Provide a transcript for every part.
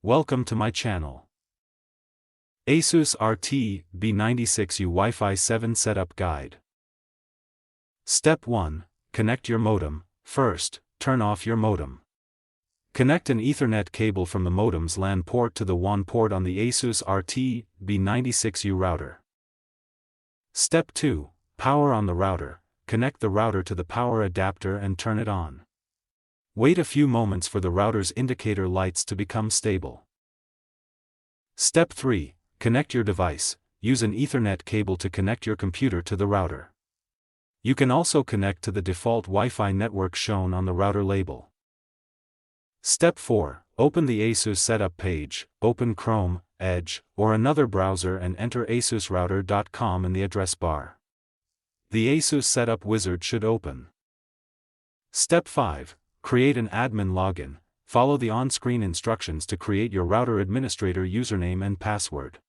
Welcome to my channel. ASUS RT BE96U Wi-Fi 7 Setup Guide. Step 1. Connect your modem. First, turn off your modem. Connect an Ethernet cable from the modem's LAN port to the WAN port on the ASUS RT BE96U router. Step 2. Power on the router. Connect the router to the power adapter and turn it on. Wait a few moments for the router's indicator lights to become stable. Step 3. Connect your device. Use an Ethernet cable to connect your computer to the router. You can also connect to the default Wi-Fi network shown on the router label. Step 4. Open the ASUS setup page, open Chrome, Edge, or another browser and enter asusrouter.com in the address bar. The ASUS setup wizard should open. Step 5. Create an admin login. Follow the on-screen instructions to create your router administrator username and password.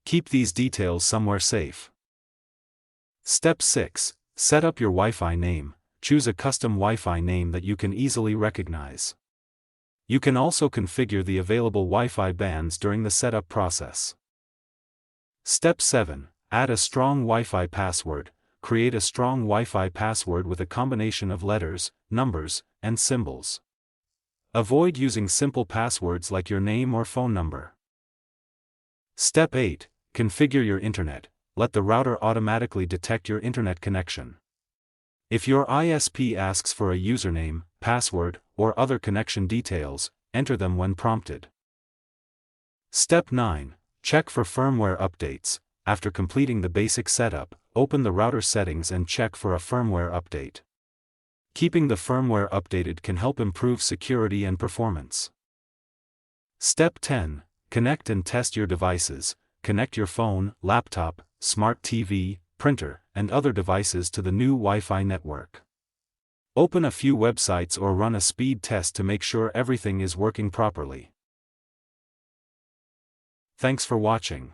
Keep these details somewhere safe. Step 6. Set up your Wi-Fi name. Choose a custom Wi-Fi name that you can easily recognize. You can also configure the available Wi-Fi bands during the setup process. Step 7. Add a strong Wi-Fi password. Create a strong Wi-Fi password with a combination of letters, numbers, and symbols. Avoid using simple passwords like your name or phone number. Step 8. Configure your internet. Let the router automatically detect your internet connection. If your ISP asks for a username, password, or other connection details, enter them when prompted. Step 9. Check for firmware updates. After completing the basic setup, open the router settings and check for a firmware update. Keeping the firmware updated can help improve security and performance. Step 10. Connect and test your devices. Connect your phone, laptop, smart TV, printer, and other devices to the new Wi-Fi network. Open a few websites or run a speed test to make sure everything is working properly. Thanks for watching.